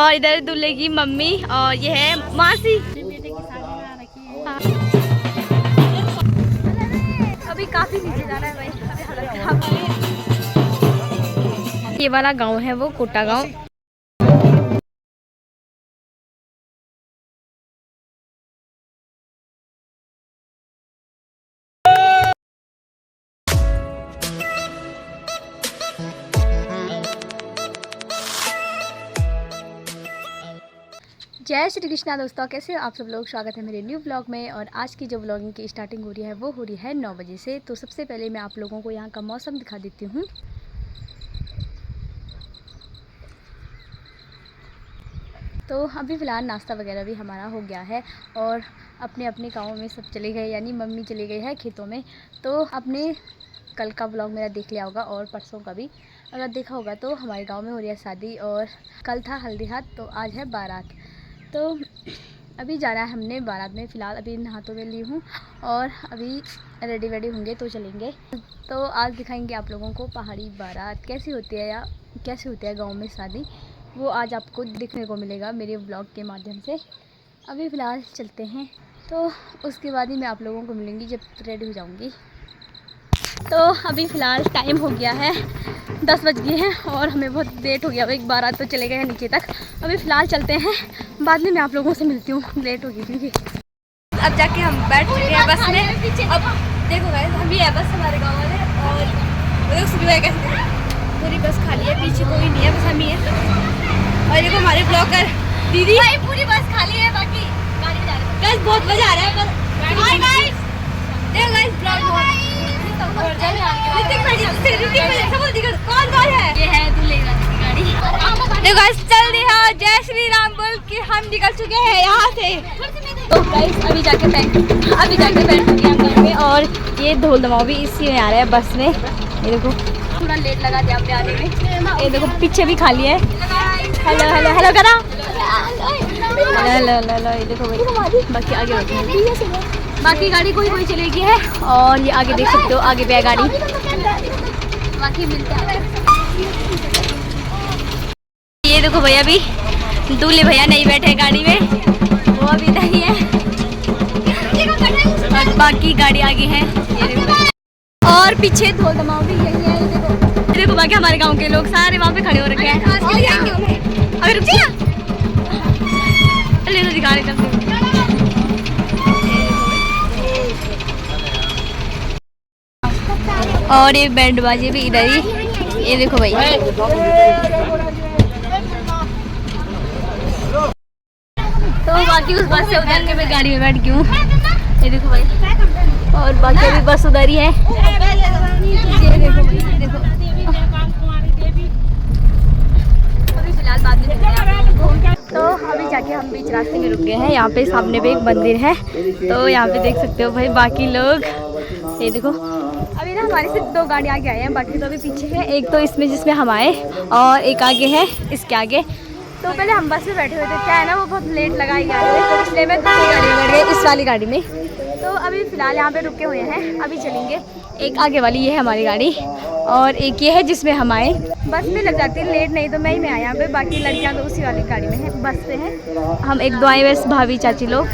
और इधर दूल्हे की मम्मी और ये है मासी। हाँ। अभी काफी नीचे जाना है भाई, अभी हालत खराब है। ये वाला गांव है वो कोटा गांव। जय श्री कृष्णा दोस्तों, कैसे हो आप सब लोग। स्वागत है मेरे न्यू ब्लॉग में। और आज की जो ब्लॉगिंग की स्टार्टिंग हो रही है वो हो रही है 9 बजे से। तो सबसे पहले मैं आप लोगों को यहाँ का मौसम दिखा देती हूँ। तो अभी फ़िलहाल नाश्ता वगैरह भी हमारा हो गया है और अपने अपने गाँव में सब चले गए, यानी मम्मी चली गई है खेतों में। तो आपने कल का ब्लॉग मेरा देख लिया होगा और परसों का भी अगर देखा होगा। तो हमारे गाँव में हो रही है शादी और कल था हल्दी हाथ, तो आज है बारात। तो अभी जाना है हमने बारात में। फ़िलहाल अभी हाथों में ली हूँ और अभी रेडी वेडी होंगे तो चलेंगे। तो आज दिखाएंगे आप लोगों को पहाड़ी बारात कैसी होती है या कैसे होती है गांव में शादी, वो आज आपको दिखने को मिलेगा मेरे ब्लॉग के माध्यम से। अभी फ़िलहाल चलते हैं, तो उसके बाद ही मैं आप लोगों को मिलूँगी जब रेडी हो जाऊँगी। तो अभी फ़िलहाल टाइम हो गया है 10 बज गए हैं और हमें बहुत लेट हो गया। एक बारात तो चले गए हैं नीचे तक। अभी फ़िलहाल चलते हैं, बाद में मैं आप लोगों से मिलती हूँ। लेट हो गई थी। अब जाके हम बैठ चुके हैं बस में। अब देखो गाइस, हम भी है बस हमारे गाँव वाले और देखो सुबह कैसे पूरी बस खाली है, पीछे कोई नहीं है, बस हम ही है। और देखो हमारे ब्लॉगर दीदी, पूरी बस खाली है, बाकी गाड़ी में जा रहे हैं। गाइस बहुत मजा आ रहा है। हाय गाइस, देखो गाइस ब्लॉग कौन है, ये है दूल्हे की गाड़ी। देखो गाइस चल रही है, जय श्री राम बोल के हम निकल चुके हैं यहाँ से। तो गाइस अभी जाके बैठ चुके हैं घर में और ये ढोल दमाव भी इसी में आ रहा है बस में। ये देखो थोड़ा लेट लगा दिया हमने आने में। ये देखो पीछे भी खाली है। हेलो हेलो हेलो करा, हेलो हेलो। ये देखो भाई, बाकी आगे बाकी गाड़ी कोई कोई चलेगी है। और ये आगे देख सकते हो, आगे पे है गाड़ी। बाकी मिलते हैं। ये देखो भैया, अभी दूल्हे भैया नहीं बैठे गाड़ी में, वो अभी नहीं है और बाकी गाड़ी आगे है। ये देखो और पीछे ढोल दमाव भी यही है। ये देखो बाकी हमारे गांव के लोग सारे वहाँ पे खड़े हो रखे हैं। अभी रुक जा, ले तो दिखा रहे थे। और ये बैंड बाजे भी इधर ही। ये देखो भाई, तो बाकी उस बस से उतर के मैं गाड़ी में बैठ गई हूँ। ये देखो भाई, और बाकी अभी बस उधर ही है। ये देखो भाई, देखो अभी फिलहाल बाद में मिलते हैं आप लोगों को। तो अभी जाके हम बीच रास्ते में रुक गए हैं। यहाँ पे सामने पे एक मंदिर है, तो यहाँ पे देख सकते हो भाई बाकी लोग। ये देखो अभी ना हमारे सिर्फ 2 गाड़ी आगे आए हैं, बाकी तो अभी पीछे है। एक तो इसमें जिसमें हम आए और एक आगे है इसके आगे। तो पहले हम बस में बैठे हुए थे, क्या है ना वो बहुत लेट लगा ही गाड़ी में, तो इसलिए मैं दूसरी गाड़ी में बैठ गई, इस वाली गाड़ी में। तो अभी फ़िलहाल यहाँ पे रुके हुए हैं, अभी चलेंगे। एक आगे वाली ये है हमारी गाड़ी और एक ये है जिसमें हम आए। बस में लग जाती है लेट, नहीं तो मैं ही में आया यहाँ पे। बाकी लड़कियाँ तो उसी वाली गाड़ी में है, बस पे हैं। हम 1-2 आए बस, भाभी चाची लोग।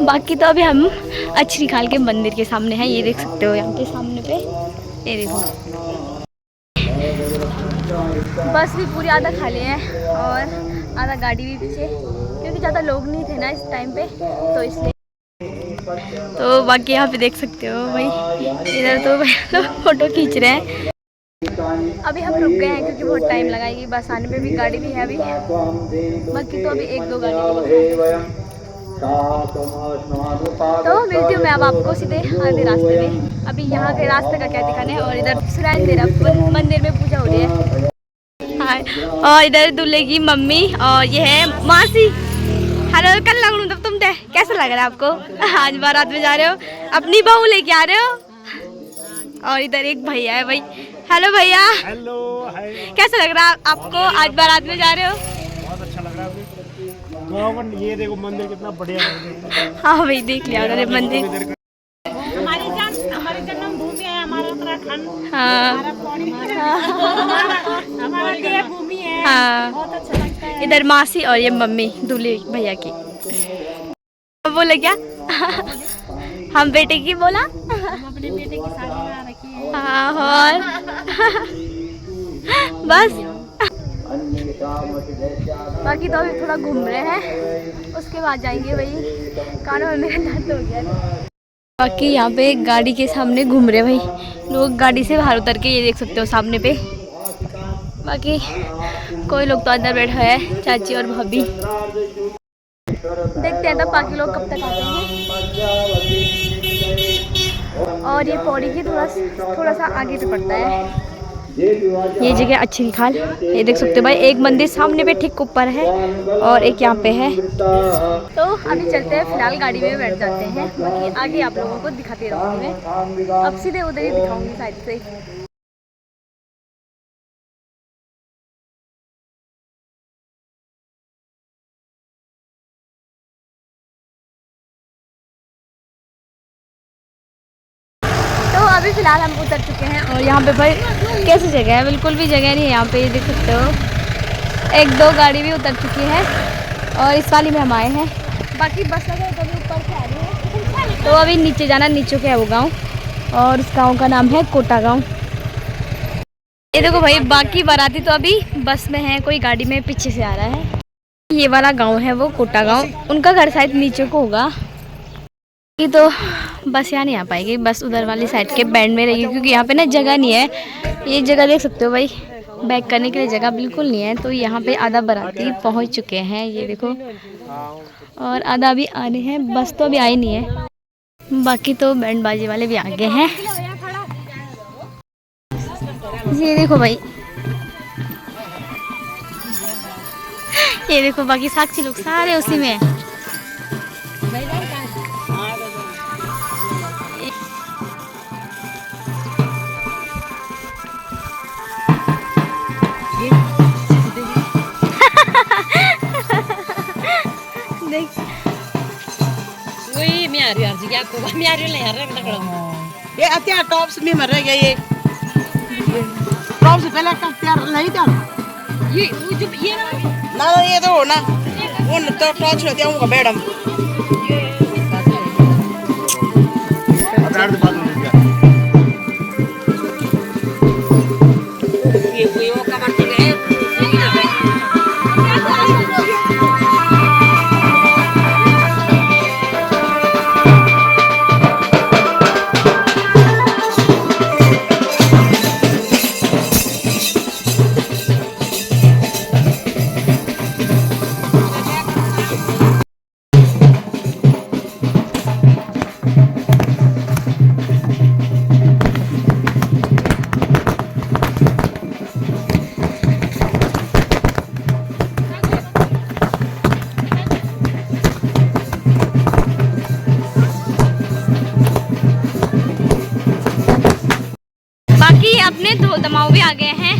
बाकी तो अभी हम अच्छी खाल के मंदिर के सामने हैं। ये देख सकते हो यहाँ के सामने पे, ये देखो बस भी पूरी आधा खाली है और आधा गाड़ी भी पीछे, क्योंकि ज़्यादा लोग नहीं थे ना इस टाइम पे, तो इसलिए। तो बाकी यहाँ पे देख सकते हो भाई, इधर तो लोग फोटो खींच रहे हैं। अभी हम रुक गए हैं क्योंकि बहुत टाइम लगाएगी बस आने में, भी गाड़ी भी है अभी। बाकी तो अभी 1-2 गाड़ी। तो मिलती हूँ मैं अब आपको सीधे आधे रास्ते में। अभी यहाँ के रास्ते का क्या दिखाना है। और इधर सुराइन देरा मंदिर में पूजा हो रही है। हाँ, और इधर दूल्हे की मम्मी और ये है मासी। हेलो कल लगूँ तब तुम दे, कैसा लग रहा है आपको? आज बारात में जा रहे हो, अपनी बहू लेके आ रहे हो। और इधर एक भैया है भाई। हेलो भैया, हेलो। कैसा लग रहा है आपको आज बारात में जा रहे हो? बहुत अच्छा लग रहा है। ये देखो मंदिर कितना बढ़िया है। हाँ भाई देख लिया उन्होंने मंदिर। हमारी जन्मभूमि है, हमारा उत्तराखंड। हाँ हमारा देवभूमि है। हाँ बहुत अच्छा लगता है। इधर मासी और ये मम्मी दूल्हे भैया की। बोले क्या? हम बेटे की बोला। हम अपने बेटे की शादी में आ रखी है। हाँ और बस बाकी तो अभी थोड़ा घूम रहे हैं, उसके बाद जाएंगे। वही कानों में मेरा दर्द हो गया। बाकी यहाँ पे गाड़ी के सामने घूम रहे भाई लोग, गाड़ी से बाहर उतर के, ये देख सकते हो सामने पे। बाकी कोई लोग तो अंदर बैठा है, चाची और भाभी। देखते हैं तब बाकी लोग कब तक आते हैं। और ये पौड़ी की थोड़ा सा आगे पे पड़ता है ये जगह, अच्छी खाल। ये देख सकते हो भाई, एक मंदिर सामने पे ठीक ऊपर है और एक यहाँ पे है। तो अभी चलते हैं, फिलहाल गाड़ी में बैठ जाते हैं। बाकी आगे आप लोगों को दिखाती रहूँगी मैं, अब सीधे उधर ही दिखाऊंगी साइड से। तो अभी फिलहाल हम उतर चुके हैं और यहाँ पे भाई कैसी जगह है, बिल्कुल भी जगह नहीं है यहाँ पे। ये देख सकते हो एक दो गाड़ी भी उतर चुकी है और इस वाली में हम आए हैं। बाकी बस वगैरह कभी ऊपर से आ रही है। तो अभी नीचे जाना, नीचे के है वो गाँव, और उस गाँव का नाम है कोटा गाँव। ये देखो भाई, बाकी बाराती तो अभी बस में है, कोई गाड़ी में पीछे से आ रहा है। ये वाला गाँव है वो कोटा गाँव, उनका घर शायद नीचे को होगा। ये तो बस यहाँ नहीं आ पाएगी, बस उधर वाली साइड के बैंड में रहेगी, क्योंकि यहाँ पे ना जगह नहीं है। ये जगह देख सकते हो भाई, बैक करने के लिए जगह बिल्कुल नहीं है। तो यहाँ पे आधा बाराती पहुँच चुके हैं, ये देखो, और आधा अभी आ रहे हैं। बस तो अभी आई नहीं है, बाकी तो बैंड बाजी वाले भी आ गए हैं। ये देखो भाई, ये देखो बाकी साक्षी लोग सारे उसी में है। देख वही मैं आ रही हूँ क्या को मैं आ रही हूँ यार रख लगा ये अत्यार टॉप्स में मर गया। ये टॉप से पहले का तैयार नहीं था ये वो जो ये ना ये तो हो ना वो तो टॉप से दिया हूँ मैडम। ये कोई वो कमर के है। बाकी अपने दो दमाऊ भी आ गए हैं।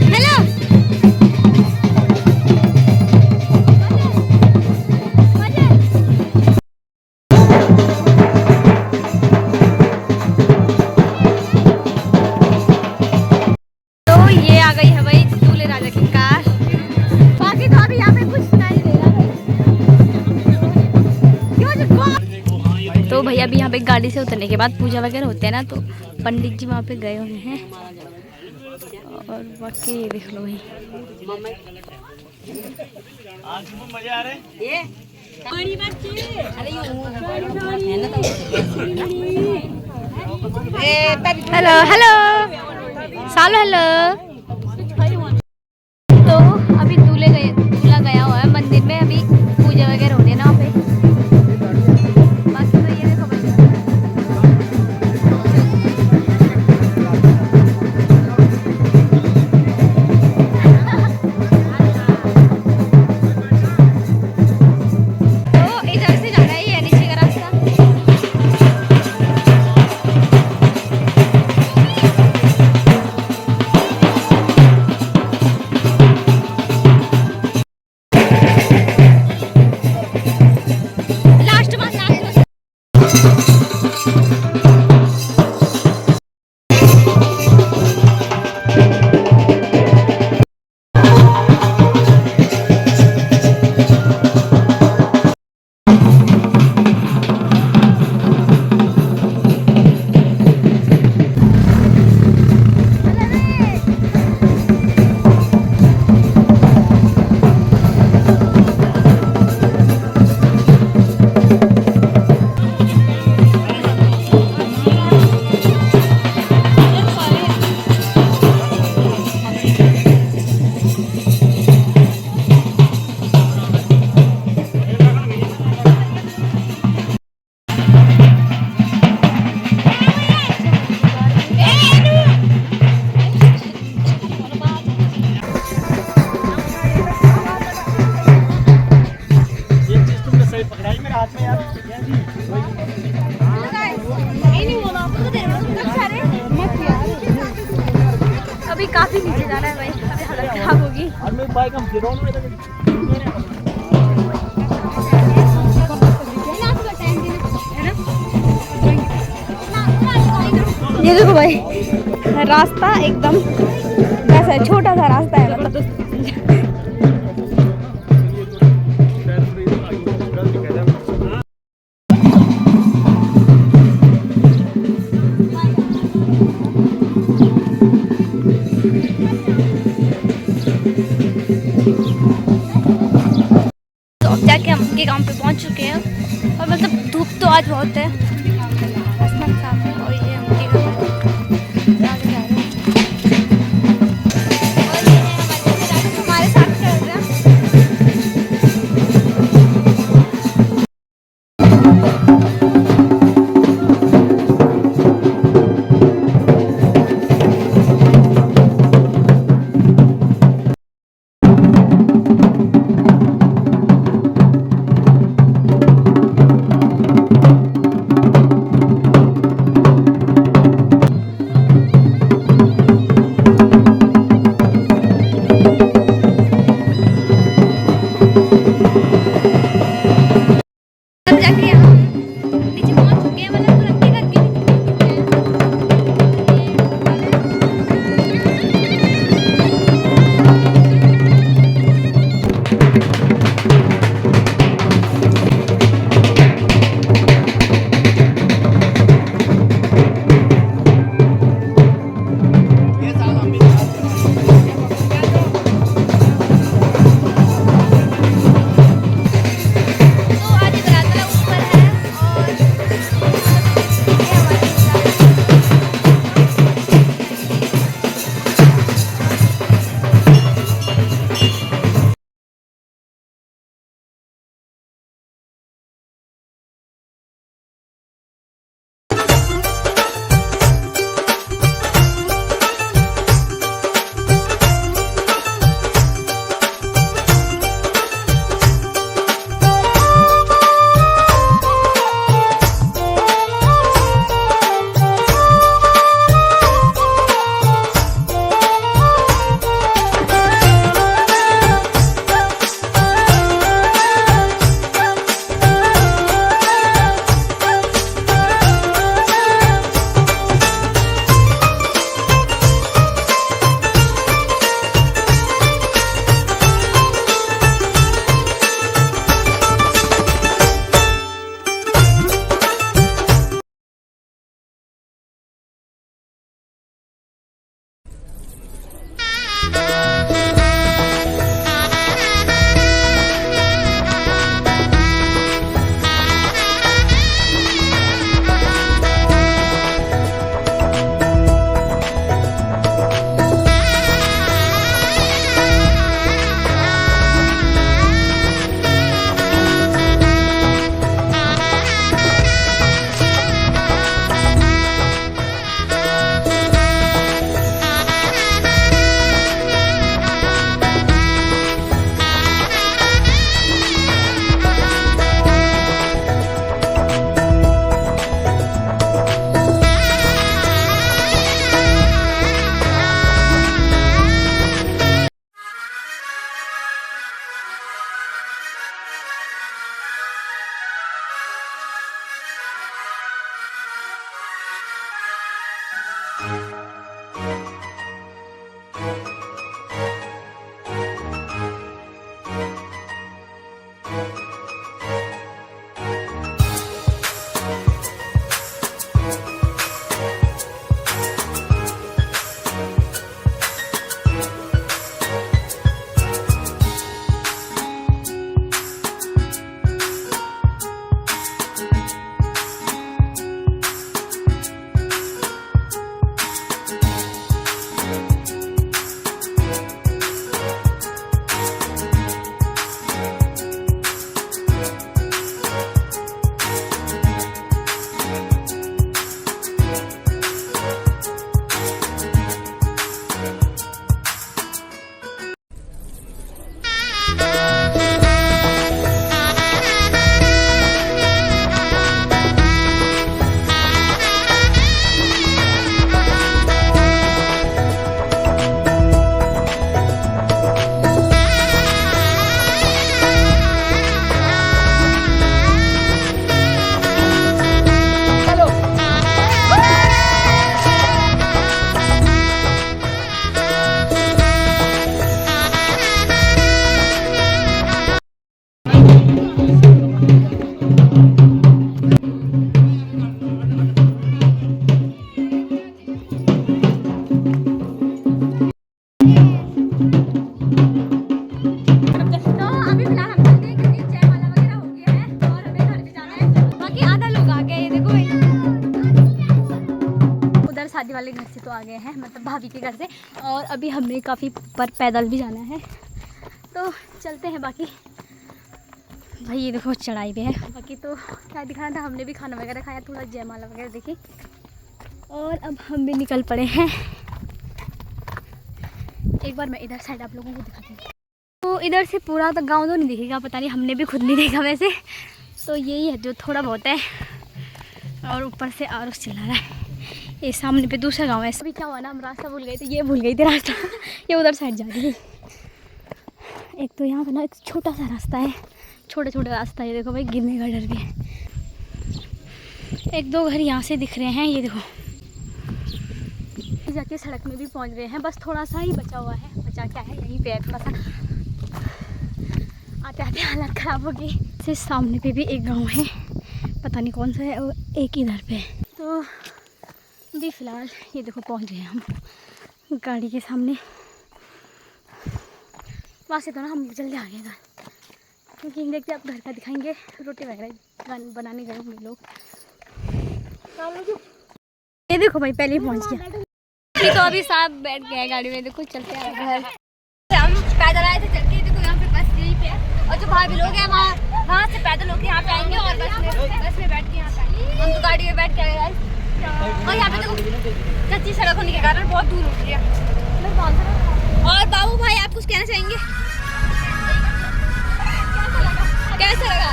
हेलो तो ये आ गई है भाई दूल्हे राजा की कार। बाकी तो अभी यहाँ पे कुछ सुनाई नहीं दे रहा है। तो भैया अभी यहाँ पे गाड़ी से उतरने के बाद पूजा वगैरह होते हैं ना, तो पंडित जी वहाँ पे गए हुए हैं। और बाकी ये देख लो भाई, मजा आ रहा है। ये बड़ी बच्ची अरे हेलो हेलो सालो हेलो। तो अभी दूल्हा गया हुआ है मंदिर में, अभी पूजा वगैरह होने ना वहाँ पे। बाकी तो ये देखो भाई, तो इधर से जा रहा है ये नीचे का रास्ता। अभी काफी नीचे जाना है भाई, अभी हालत खराब होगी। ये देखो भाई, रास्ता एकदम कैसा है, छोटा सा रास्ता है मतलब। तो अब जाके हम उनके गांव पे पहुंच चुके हैं और मतलब धूप तो आज बहुत है, आसमान साफ है और ये उनके गांव है। आगे जा रहे हैं और ये है हमारे साथ चल रहे हैं। आंटी वाले घर से तो आ गए हैं, मतलब भाभी के घर से, और अभी हमें काफ़ी पर पैदल भी जाना है, तो चलते हैं। बाकी भाई ये देखो चढ़ाई पे है। बाकी तो क्या दिखाना था, हमने भी खाना वगैरह खाया, थोड़ा जयमाला वगैरह देखी, और अब हम भी निकल पड़े हैं। एक बार मैं इधर साइड आप लोगों को दिखाती हूँ। तो इधर से पूरा तो गाँव तो नहीं दिखेगा, पता नहीं, हमने भी खुद नहीं देखा वैसे। तो यही है जो थोड़ा बहुत है, और ऊपर से आरोस चला रहा है। ये सामने पे दूसरा गांव है। अभी क्या हुआ ना, हम रास्ता भूल गए थे, ये भूल गई थी रास्ता ये उधर साइड जा रही है। एक तो यहाँ का ना एक छोटा सा रास्ता है, छोटा छोटा रास्ता है, ये देखो भाई, गिरने का डर भी है। एक दो घर यहाँ से दिख रहे हैं, ये देखो। जाके सड़क में भी पहुँच गए हैं, बस थोड़ा सा ही बचा हुआ है। बचा क्या है, यहीं पे है थोड़ा सा, आते आते हालत ख़राब होगी। इससे सामने पे भी एक गाँव है, पता नहीं कौन सा है, और एक इधर पे। तो अभी फ़िलहाल ये देखो पहुंच गए हम गाड़ी के सामने। वहाँ से तो ना हम जल्दी आ गए घर, क्योंकि देखते आप घर का दिखाएंगे, रोटी वगैरह बनाने गए होंगे लोग। ये देखो भाई पहले ही पहुँच गया। तो अभी साहब बैठ गए गाड़ी में, देखो चलते हैं घर। हम पैदल आए थे चल के, देखो यहाँ पे बस यहीं पे है, और जो भाभी लोग हैं वहाँ से पैदल होकर यहाँ पे आएंगे, और बस में बैठ के यहाँ पे आएंगे। हम तो गाड़ी में बैठ के आए, और यहाँ पे देखो कच्ची सड़क होने के कारण बहुत दूर हो गई है। और बाबू भाई आप कुछ कहना चाहेंगे? कैसा लगा?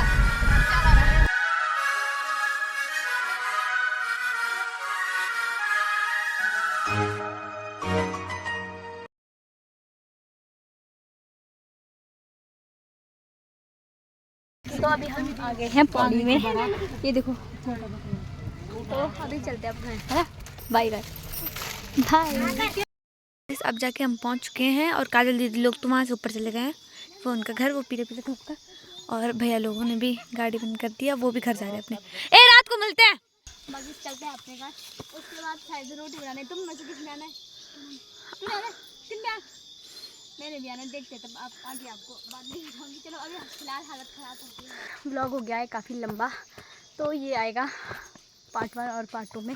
तो अभी हम आ गए हैं पौड़ी में, ये देखो। तो अभी चलते हैं अपने, है ना? Bye bye bye. अब जाके हम पहुंच चुके हैं, और काजल दीदी लोग तो वहाँ से ऊपर चले गए हैं, वो उनका घर, वो पीले पीले का। और भैया लोगों ने भी गाड़ी बंद कर दिया, वो भी घर जा रहे हैं अपने। ए रात को मिलते हैं। बाकी चलते हैं अपने घर, उसके बाद शायद रोटी बनाने। तुम में से किसने आना है? मैंने भी आना, देखते तब आप आगे आपको बाद में बताऊंगी। चलो अभी फिलहाल हालत ख़राब हो गई है। ब्लॉग हो गया है काफ़ी लंबा, तो ये आएगा पार्ट 1 और पार्ट 2 में।